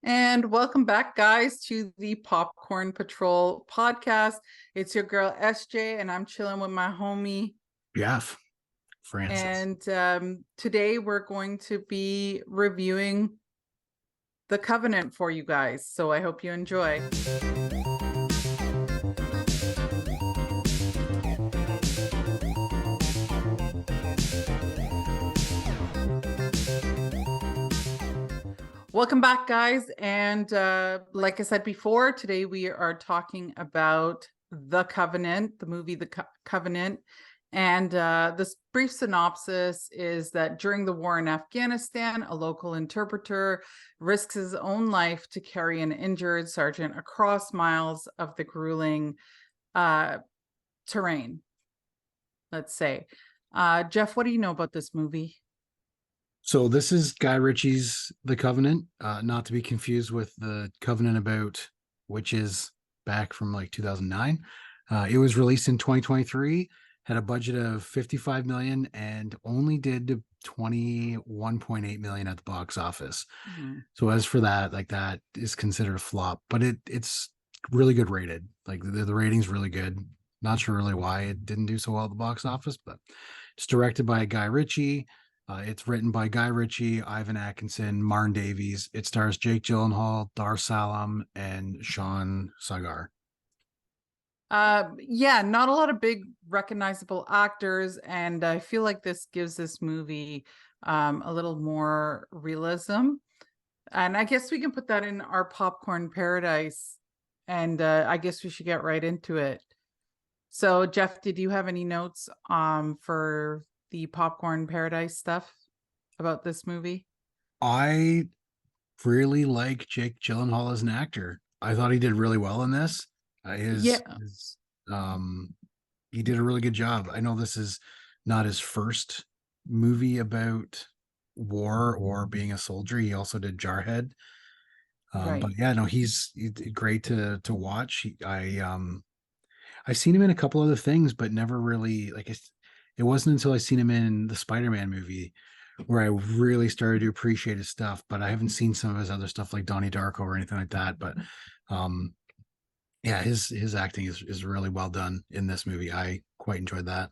And welcome back, guys, to the Popcorn Patrol podcast. It's your girl SJ, and I'm chilling with my homie Jeff Francis. And today we're going to be reviewing The Covenant for you guys. So I hope you enjoy. Welcome back, guys. And like I said before, today we are talking about The Covenant, the movie The Covenant. And this brief synopsis is that during the war in Afghanistan, a local interpreter risks his own life to carry an injured sergeant across miles of the grueling terrain, let's say. Jeff, what do you know about this movie? So this is Guy Ritchie's The Covenant, not to be confused with The Covenant about Witches back from like 2009. It was released in 2023, had a budget of 55 million and only did 21.8 million at the box office. Mm-hmm. So as for that, like that is considered a flop, but it's really good rated. Like the rating's really good. Not sure really why it didn't do so well at the box office, but it's directed by Guy Ritchie. It's written by Guy Ritchie, Ivan Atkinson, Marn Davies. It stars Jake Gyllenhaal, Dar Salam, and Sean Sagar. Yeah, not a lot of big recognizable actors, and I feel like this gives this movie a little more realism. And I guess we can put that in our popcorn paradise, and I guess we should get right into it. So, Jeff, did you have any notes for the popcorn paradise stuff about this movie? I really like Jake Gyllenhaal as an actor. I thought he did really well in this. Yeah, Um, he did a really good job. I know this is not his first movie about war or being a soldier. He also did Jarhead. But right. yeah, no, he's great to watch. I've seen him in a couple other things, but never really like it wasn't until I seen him in the Spider-Man movie where I really started to appreciate his stuff. But I haven't seen some of his other stuff like Donnie Darko or anything like that. But um, yeah, his acting is really well done in this movie. I quite enjoyed that.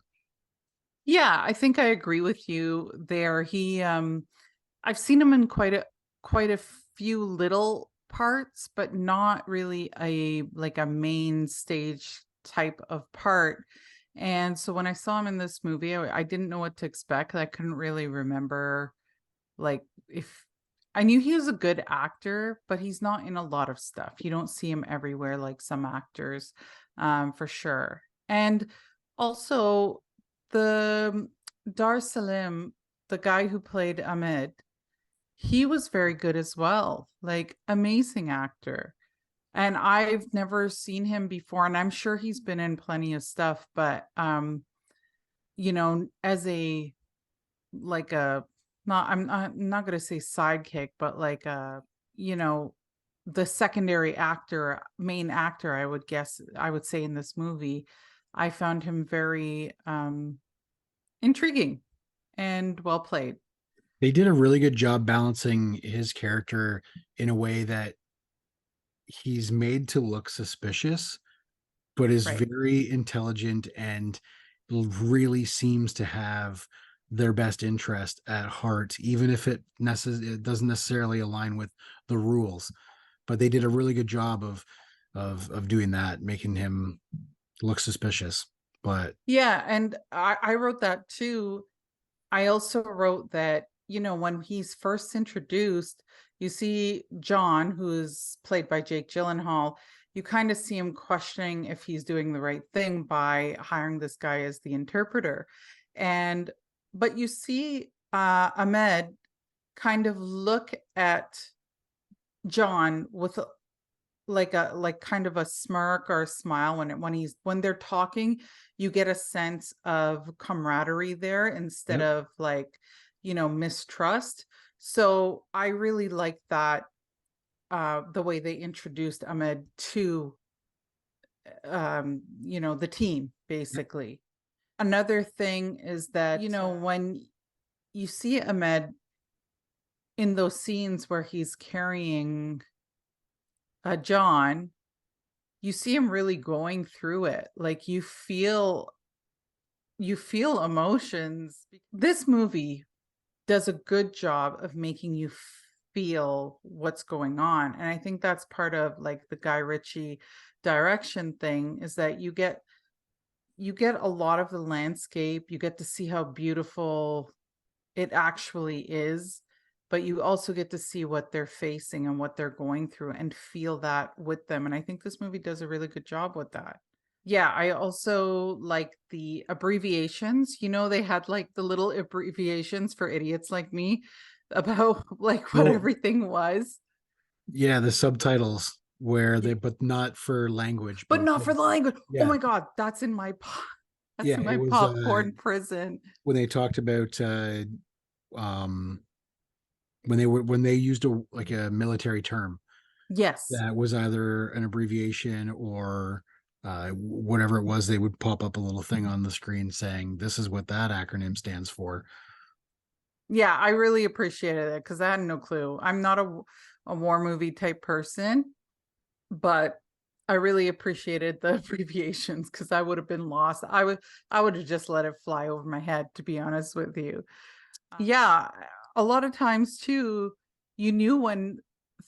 Yeah, I think I agree with you there. I've seen him in quite a few little parts, but not really a main stage type of part. And so when I saw him in this movie, I didn't know what to expect. I couldn't really remember like if I knew he was a good actor, but he's not in a lot of stuff. You don't see him everywhere like some actors, for sure. And also the Dar Salim, the guy who played Ahmed, he was very good as well. Like amazing actor. And I've never seen him before, and I'm sure he's been in plenty of stuff, but as a like a not I'm not going to say sidekick, but like you know, the secondary actor, main actor, I would say in this movie, I found him very intriguing and well played. They did a really good job balancing his character in a way that he's made to look suspicious, but is Right. very intelligent and really seems to have their best interest at heart, even if it doesn't necessarily align with the rules. But they did a really good job of doing that, making him look suspicious. But Yeah, and I wrote that too. I also wrote that, when he's first introduced, you see John, who is played by Jake Gyllenhaal, you kind of see him questioning if he's doing the right thing by hiring this guy as the interpreter. And but you see Ahmed kind of look at John with like kind of a smirk or a smile when they're talking. You get a sense of camaraderie there instead yep, of like mistrust. So I really like that, the way they introduced Ahmed to the team yep, basically. Another thing is that when you see Ahmed in those scenes where he's carrying John, you see him really going through it. Like you feel emotions. This movie does a good job of making you feel what's going on. And I think that's part of like the Guy Ritchie direction thing is that you get a lot of the landscape, you get to see how beautiful it actually is, but you also get to see what they're facing and what they're going through and feel that with them. And I think this movie does a really good job with that. Yeah, I also like the abbreviations. You know, they had like the little abbreviations for idiots like me about like what Oh, everything was. yeah, the subtitles where they, Ye- but not for language, But but not for the language. Oh yeah, my God, that's yeah, in it my was popcorn prison. when they talked about um when they used a like a military term Yes. that was either an abbreviation or whatever it was, they would pop up a little thing on the screen saying this is what that acronym stands for. Yeah, I really appreciated it because I had no clue. I'm not a war movie type person, but I really appreciated the abbreviations because I would have been lost. I would have just let it fly over my head, to be honest with you. Yeah, a lot of times too, you knew when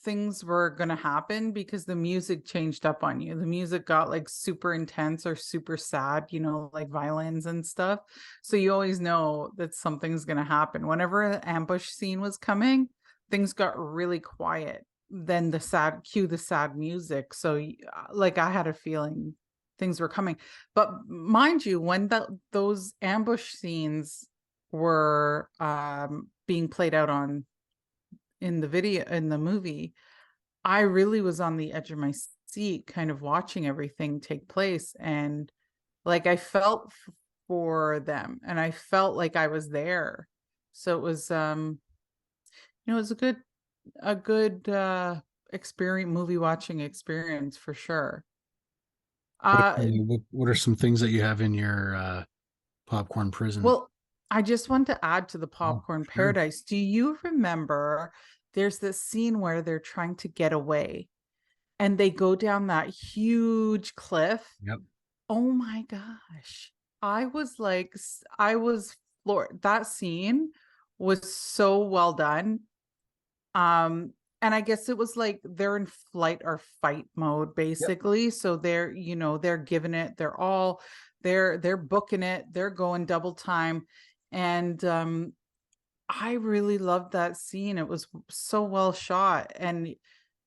things were going to happen because the music changed up on you. The music got like super intense or super sad, you know, like violins and stuff. So you always know that something's going to happen. Whenever an ambush scene was coming, things got really quiet. Then the sad music. So like I had a feeling things were coming. But mind you, when those ambush scenes were being played out on in the video in the movie, I really was on the edge of my seat kind of watching everything take place, and like I felt for them and I felt like I was there. So it was you know, it was a good experience, movie watching experience for sure. uh What are some things that you have in your popcorn prison? Well, I just want to add to the Oh, popcorn sure. paradise. Do you remember there's this scene where they're trying to get away and they go down that huge cliff? Yep. Oh my gosh. I was floored. That scene was so well done. Um, and I guess it was like they're in flight or fight mode Yep. basically. So they're, you know, they're giving it, they're booking it, they're going double time. And I really loved that scene. It was so well shot. And you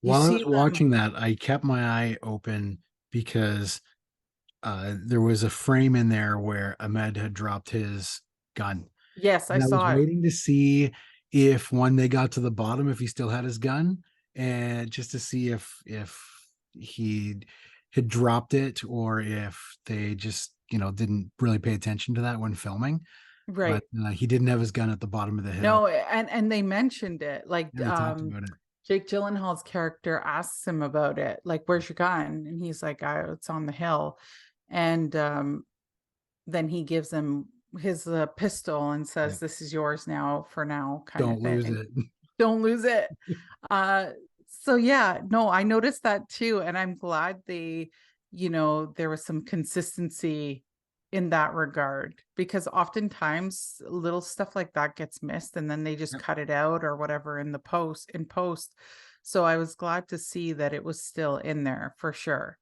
While I was see them. watching that, I kept my eye open because there was a frame in there where Ahmed had dropped his gun. Yes, I And I was saw it. waiting to see if when they got to the bottom, if he still had his gun, and just to see if he had dropped it or if they just didn't really pay attention to that when filming. But Right. he didn't have his gun at the bottom of the hill. No, and they mentioned it. Like Yeah, they talked about it. Jake Gyllenhaal's character asks him about it, like, where's your gun? And he's like, it's on the hill. And then he gives him his pistol and Yeah. says, this is yours now for now, kind of Don't lose thing. it. Don't lose it. Uh, so yeah, no, I noticed that too. And I'm glad you know, there was some consistency in that regard because oftentimes little stuff like that gets missed and then they just Yep. cut it out or whatever in post. So I was glad to see that it was still in there for sure.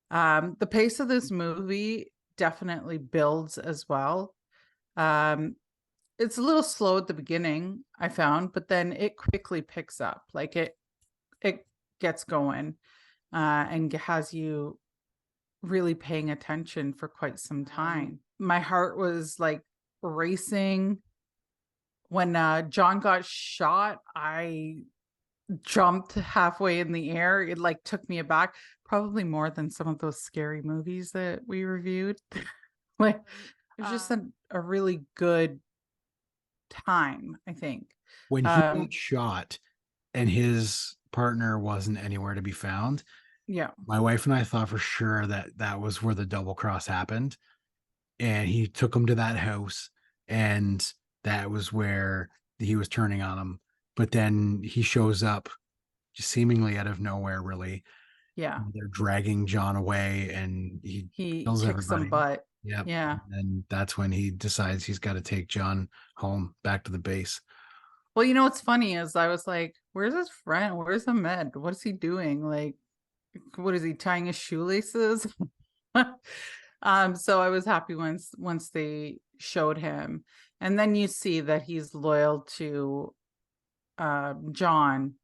The pace of this movie definitely builds as well. Um, it's a little slow at the beginning, I found, but then it quickly picks up. Like it gets going and has you really paying attention for quite some time. My heart was like racing when John got shot. I jumped halfway in the air. It like took me aback, probably more than some of those scary movies that we reviewed. Like it was just a really good time, I think. When he got Um, shot and his partner wasn't anywhere to be found, yeah. my wife and I thought for sure that that was where the double cross happened. And he took him to that house, and that was where he was turning on him. But then he shows up Yeah. just seemingly out of nowhere, really. Yeah. They're dragging John away and he He kills kicks some everybody. butt. Yep. Yeah. And that's when he decides he's got to take John home back to the base. Well, you know what's funny is I was like, "Where's his friend? Where's Ahmed? What is he doing? Like, what is he tying his shoelaces?" So I was happy once they showed him, and then you see that he's loyal to John.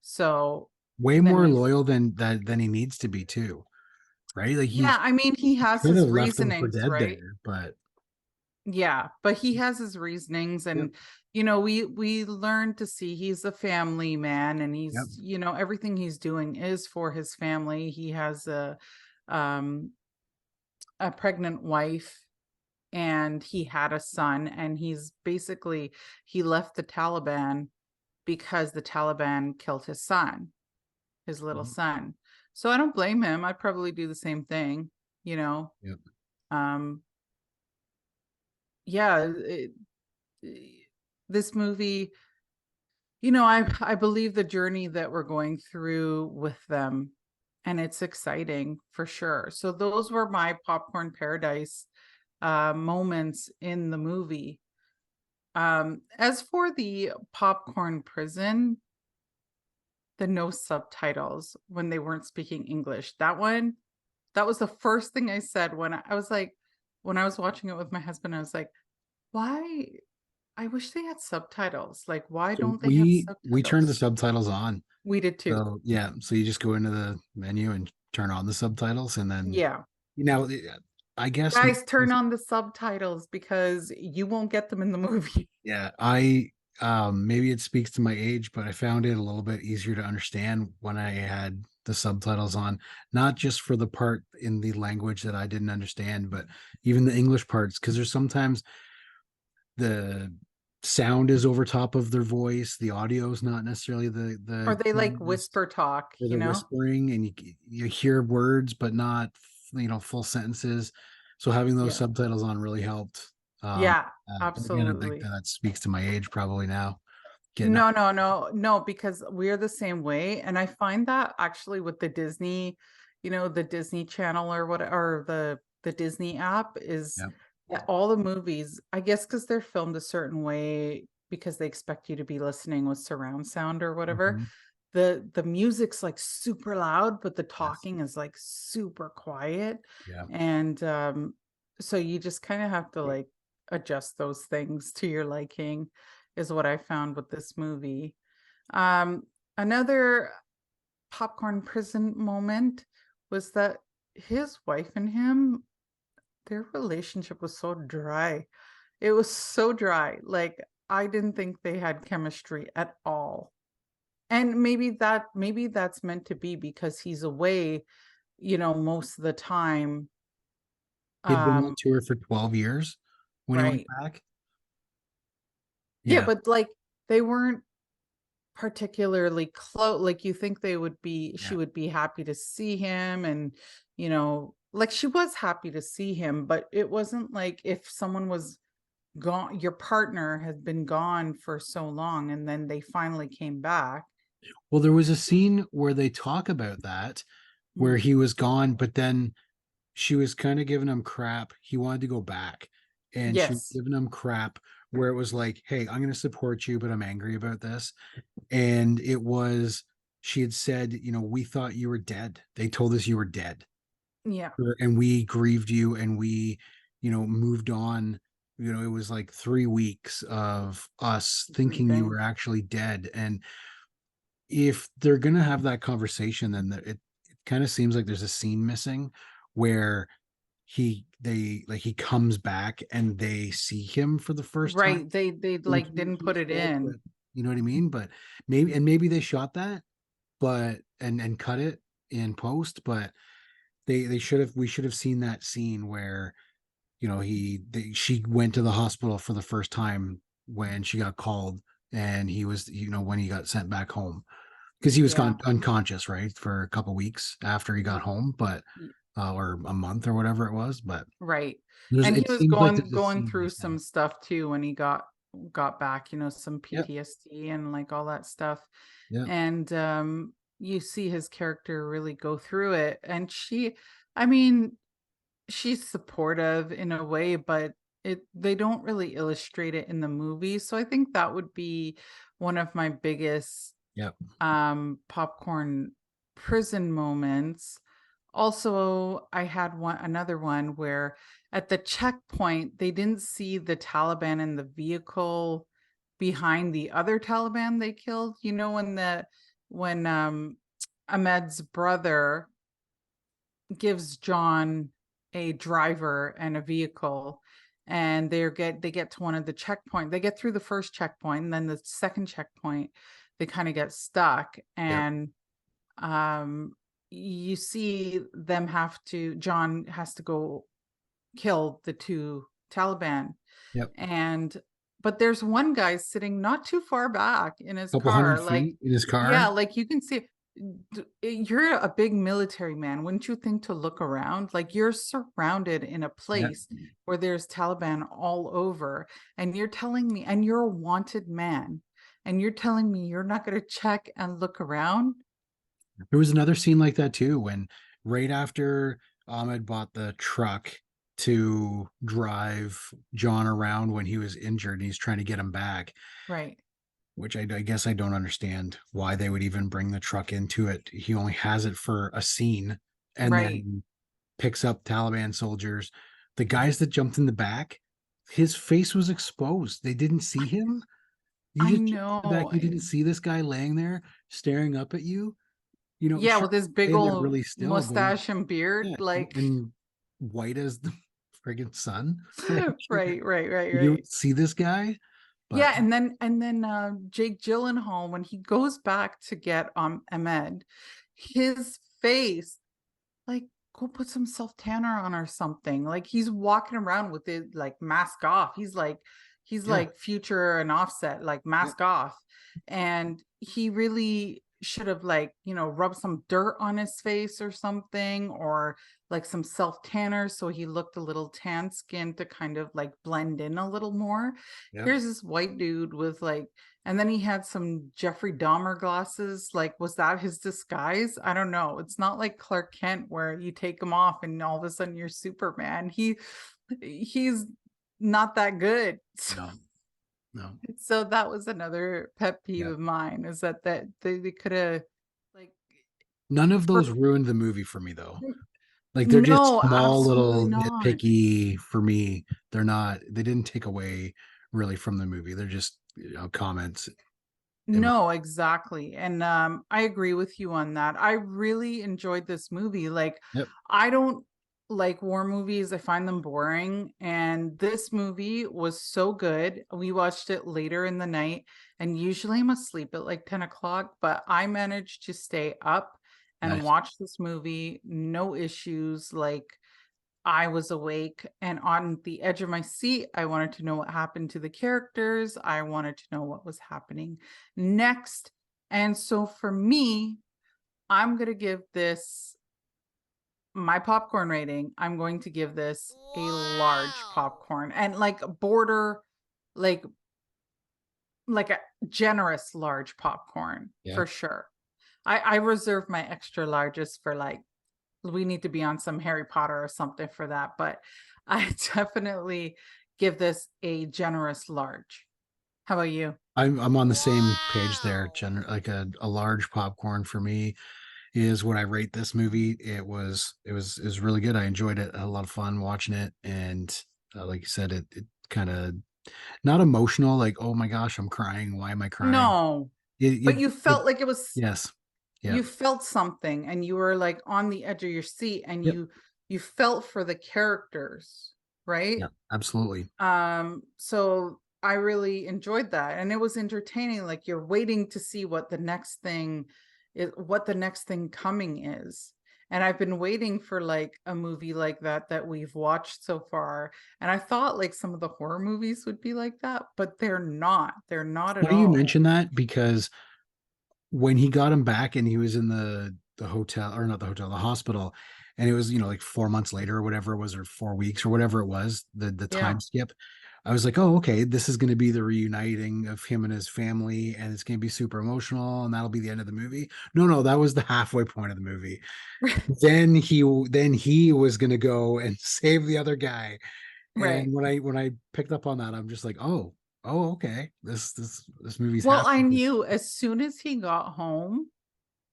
So Way then more you, loyal than he needs to be too, right? Like yeah, I mean, he he has could his have left him for reasonings, dead right? there, but Yeah, but he has his reasonings, yep, and we learn to see he's a family man, and yep. everything he's doing is for his family. He has um a pregnant wife, and he had a son, and he left the Taliban because the Taliban killed his son, his little Mhm. son. So I don't blame him. I'd probably do the same thing, you know. Yep. Um yeah, this movie, I believe the journey that we're going through with them, and it's exciting for sure. So those were my popcorn paradise moments in the movie. As for the popcorn prison, the no subtitles when they weren't speaking English, that was the first thing I said when I was like, when I was watching it with my husband, I was like, why? I wish they had subtitles. Like, why So don't they have we turned the subtitles? subtitles on. We did too. So yeah, so you just go into the menu and turn on the subtitles, and then Yeah. I guess Guys, turn on the subtitles because you won't get them in the movie. yeah, I maybe it speaks to my age, but I found it a little bit easier to understand when I had the subtitles on, not just for the part in the language that I didn't understand, but even the English parts, because there's sometimes the sound is over top of their voice, the audio is not necessarily Or the they like cleanest, whisper talk, or you they're know? whispering and you hear words but not full sentences. So having those Yeah. subtitles on really helped. Yeah, But again, I think absolutely. that speaks to my age probably now. Getting up. No, no, no, no, because we're the same way. And I find that actually with the Disney, the Disney Channel or what, or the Disney app is Yep. that all the movies, I guess because they're filmed a certain way because they expect you to be listening with surround sound or whatever. Mhm. The music's like super loud, but the Yes. talking is like super quiet. Yeah. And so you just kind of have to like adjust those things to your liking, is what I found with this movie. Another popcorn prison moment was that his wife and him, their relationship was so dry. It was so dry. Like, I didn't think they had chemistry at all. And maybe that's meant to be because he's away, most of the time. He'd been on Um, tour for 12 years when he went right. back. Yeah, Yeah. but like they weren't particularly close. Like you think she Yeah. would be happy to see him, and like she was happy to see him, but it wasn't like if someone was gone, your partner had been gone for so long and then they finally came back. Well, there was a scene where they talk about that, where Mm. he was gone, but then she was kind of giving him crap. He wanted to go back, and she was Yes. giving him crap where it was like, "Hey, I'm going to support you, but I'm angry about this." And it was she had said, "We thought you were dead. They told us you were dead, Yeah. and we grieved you, and we, moved on." It was like 3 weeks of us thinking you Grieving. were actually dead, and if they're gonna have that conversation, then it kind of seems like there's a scene missing where he comes back and they see him for the first time Right. They in like didn't put huge it bulk, but in. you know what I mean? But maybe they shot that, but and cut it in post, but they should have we should have seen that scene where she went to the hospital for the first time when she got called, and he was when he got sent back home because he was Yeah. gone unconscious, right, for a couple weeks after he got home, but y- or a month or whatever it was. But Right. there's And he it was seems like there's a going scene through some missing. stuff too when he got got back, some Yep. PTSD and like all that stuff. Yep. And you see his character really go through it. And I mean, she's supportive in a way, but they don't really illustrate it in the movie. So I think that would be one of my biggest Yep. popcorn prison moments. Also, I had another one where at the checkpoint, they didn't see the Taliban in the vehicle behind the other Taliban they killed. When Ahmed's brother gives John a driver and a vehicle, and they get to one of the checkpoint. They get through the first checkpoint, and then the second checkpoint, they kind of get stuck, Yep. and you see them have to John has to go kill the two Taliban. Yep. And but there's one guy sitting not too far back in his Couple hundred car, like, feet in his yeah, car. like you can see you're a big military man. Wouldn't you think to look around? Like you're surrounded in a Yep. place where there's Taliban all over, and you're telling me, and you're a wanted man, and you're telling me you're not going to check and look around? There was another scene like that too, when right after Ahmed bought the truck to drive John around when he was injured and he's trying to get him back, Right, which I guess I don't understand why they would even bring the truck into it. He only has it for a scene and right. then picks up Taliban soldiers. The guys that jumped in the back, his face was exposed. They didn't see him. You I just jumped in the back. know. You didn't see this guy laying there staring up at you. Yeah, Sure, with his he's big laying there old really still, but mustache and beard, yeah, like, and white as the friggin' sun. Like, right, right, right, you don't right. see this guy, but Yeah, and then Jake Gyllenhaal, when he goes back to get Ahmed, his face, like, go put some self tanner on or something. Like he's walking around with it like mask off. He's yeah, like Future and Offset, like yeah, mask off. And he really should have, like, rubbed some dirt on his face or something, or like some self tanner so he looked a little tan skinned to kind of like blend in a little more. yeah. Here's this white dude with like, and then he had some Jeffrey Dahmer glasses. Like, was that his disguise? I don't know. It's not like Clark Kent where you take him off and all of a sudden you're Superman. He's not that good. No, no. So that was another pet peeve Yeah. of mine, is that they could have, like, None of for, those ruined the movie for me though. Like they're just no, small absolutely little not. nitpicky for me. They didn't take away really from the movie. They're just, comments in my No, exactly. And I agree with you on that. I really enjoyed this movie. Like, Yep. I don't like war movies. I find them boring. And this movie was so good. We watched it later in the night, and usually I'm asleep at like 10 o'clock, but I managed to stay up and Nice. watch this movie, no issues. Like, I was awake and on the edge of my seat. I wanted to know what happened to the characters. I wanted to know what was happening next. And so for me, I'm going to give this my popcorn rating. I'm going to give this a large Wow. popcorn, and like border, like like a generous large popcorn Yeah. for sure. I reserve my extra largest for, like, we need to be on some Harry Potter or something for that, but I definitely give this a generous large. How about you? I'm on the same page there. Wow. Like a large popcorn for me is what I rate this movie. It was really good. I enjoyed it. I had a lot of fun watching it, and like you said, it kind of not emotional. Like, oh my gosh, I'm crying. Why am I crying? No, but It, you it felt like it was, yes, you yep, felt something, and you were like on the edge of your seat, and yep, you felt for the characters, right? yeah, absolutely. So I really enjoyed that, and it was entertaining. Like you're waiting to see what the next thing coming is. And I've been waiting for like a movie like that we've watched so far. And I thought like some of the horror movies would be like that, but they're not. They're not at Funny you all. mention that because when he got him back and he was in the hotel, or not the hotel, the hospital, and it was, like 4 months later or whatever it was, or 4 weeks or whatever it was, the time Yeah. skip. I was like, oh, okay, this is going to be the reuniting of him and his family, and it's going to be super emotional, and that'll be the end of the movie. No, no, that was the halfway point of the movie. Then he was going to go and save the other guy. Right. And when I picked up on that, I'm just like, oh, okay, this movie's Well, I happening. knew as soon as he got home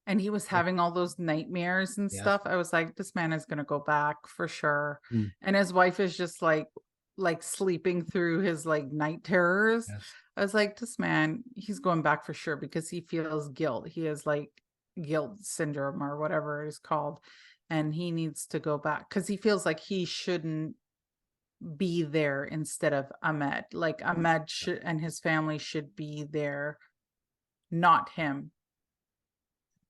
and he was having all those nightmares and Yes, stuff, I was like, this man is gonna go back for sure. mm, And his wife is just like sleeping through his like night terrors. yes. I was like, this man, he's going back for sure because he feels guilt. He has like guilt syndrome or whatever it is called. And he needs to go back because he feels like he shouldn't be there instead of Ahmed. Like Ahmed should and his family should be there, not him,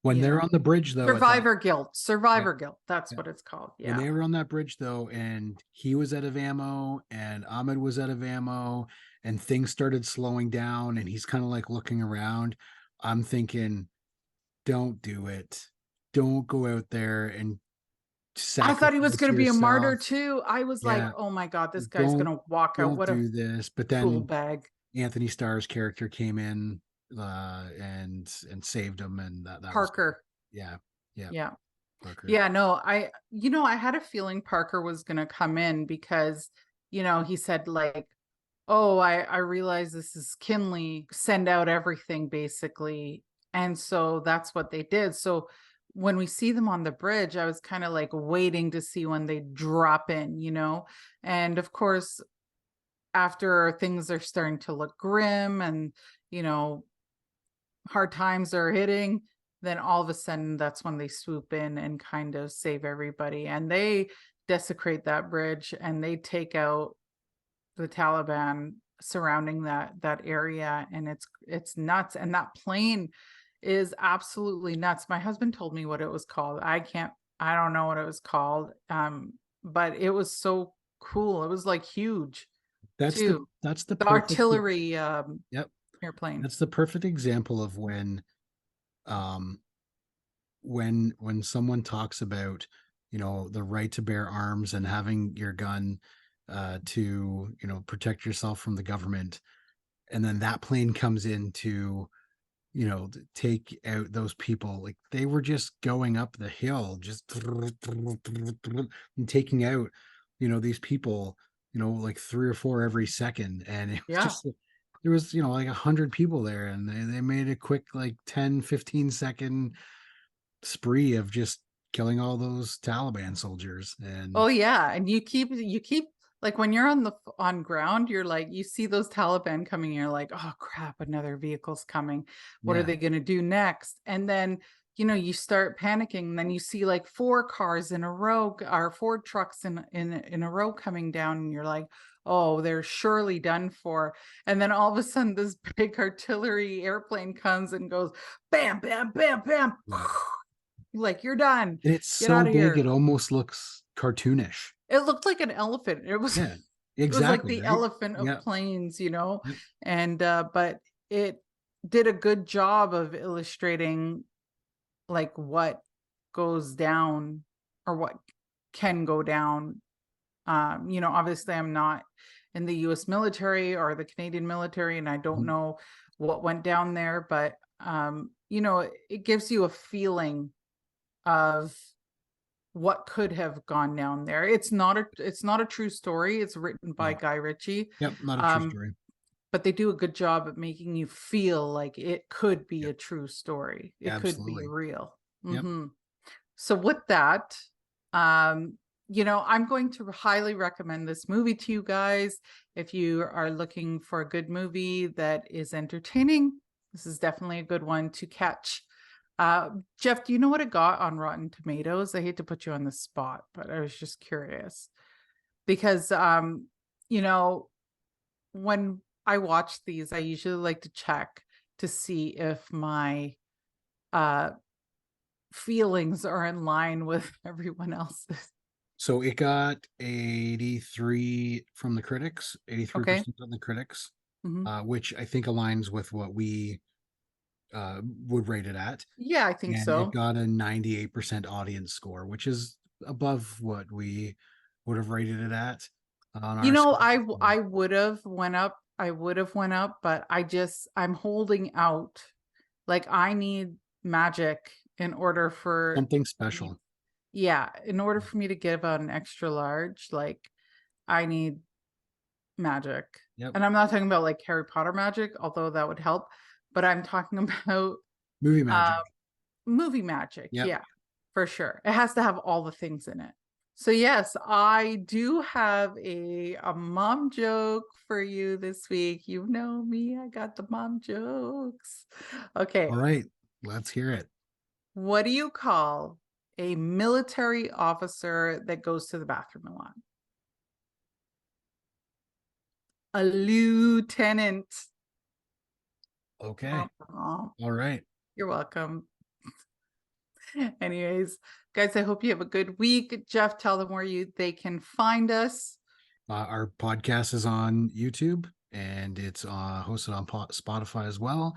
When you they're know. on the bridge, though, at that, Survivor guilt. yeah, Survivor guilt. That's yeah. what it's called. When Yeah. they were on that bridge, though, and he was out of ammo, and Ahmed was out of ammo, and things started slowing down, and he's kind of like looking around. I'm thinking, don't do it. Don't go out there and I thought he was sacrifice going to be a martyr yourself. too. I was like, Yeah, oh my God, this guy's going don't to walk out. don't What a do this. But fool then bag. Anthony Starr's character came in and saved him, and that was good. Parker. Yeah, yeah, Yeah. Parker. Yeah. No, I had a feeling Parker was going to come in because, he said, like, oh, I realize this is Kinley, send out everything basically. And so that's what they did. So when we see them on the bridge, I was kind of like waiting to see when they drop in. And of course, after things are starting to look grim and, you know, hard times are hitting, then all of a sudden that's when they swoop in and kind of save everybody. And they desecrate that bridge and they take out the Taliban surrounding that area, and it's nuts. And that plane is absolutely nuts. My husband told me what it was called. I don't know what it was called. But it was so cool. It was like huge That's the too. that's the The perfect. artillery Yep, airplane. that's the perfect example of um when someone talks about, the right to bear arms and having your gun to, protect yourself from the government, and then that plane comes in to, take out those people. Like, they were just going up the hill, just and taking out, these people, like three or four every second. And it was Yeah. just, there was, like 100 people there, and they made a quick, like 10-15 second spree of just killing all those Taliban soldiers. Oh And yeah, and you keep like when you're on ground, you're like you see those Taliban coming, you're like, oh crap, another vehicle's coming. What are yeah, they going to do next? And then you start panicking. And then you see like four cars in a row, or four trucks in a row coming down, and you're like, oh, they're surely done for. And then all of a sudden, this big artillery airplane comes and goes, bam, bam, bam, bam. yeah. Like you're done. And it's Get so out of big, it here. almost looks cartoonish. It looked like an elephant. It was Yeah, it was like exactly, the right? elephant of Yeah, planes. yep, And but it did a good job of illustrating like what goes down or what can go down. Obviously I'm not in the US military or the Canadian military and I don't mhm, know what went down there, but it gives you a feeling of what could have gone down there. It's not a true story. It's written by no, Guy Ritchie. yep, not a true Um, story. but they do a good job at making you feel like it could be Yep, a true story. It could be absolutely. real. Yep. So with that, um, I'm going to highly recommend this movie to you guys. If you are looking for a good movie that is entertaining, this is definitely a good one to catch. Jeff, do you know what it got on Rotten Tomatoes? I hate to put you on the spot, but I was just curious because, you know, when I watch these, I usually like to check to see if my uh, feelings are in line with everyone else's. So it got 83 from the critics, Okay. 83% on the critics, Mhm. which I think aligns with what we would rate it at. Yeah, I think And it so. got a 98% audience score, which is above what we would have rated it at. on You our know, screen. I would have went up. I would have went up, but I'm holding out. Like I need magic in order for Something me, special. yeah, in order for me to give out an extra large, like I need magic. Yep. And I'm not talking about like Harry Potter magic, although that would help, but I'm talking about Movie uh magic. movie magic. Yep. Yeah, for sure. It has to have all the things in it. So yes, I do have a mom joke for you this week. You know me, I got the mom jokes. Okay, All right. Let's hear it. what do you call a military officer that goes to the bathroom a lot? A lieutenant. Okay. All right. You're welcome. Anyways, guys, I hope you have a good week. Jeff, tell them where they can find us. Our podcast is on YouTube and it's hosted on Spotify as well.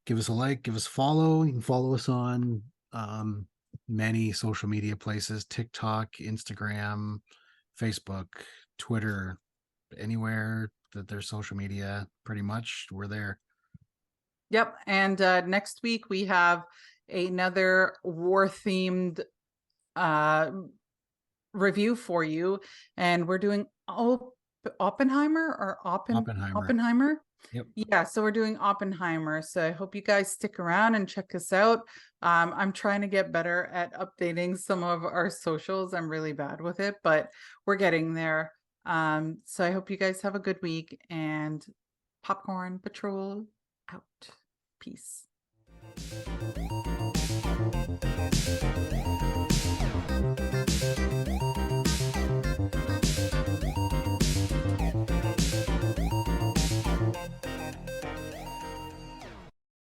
Give us a like, give us a follow. You can follow us on um, many social media places: TikTok, Instagram, Facebook, Twitter, anywhere that there's social media, pretty much we're there. Yep. And next week we have another war themed uh review for you. And we're doing Oppenheimer or Oppenheimer. Oppenheimer. Yep. Yeah, so we're doing Oppenheimer. So I hope you guys stick around and check us out. I'm trying to get better at updating some of our socials. I'm really bad with it, but we're getting there. So I hope you guys have a good week, and Popcorn Patrol out. Peace.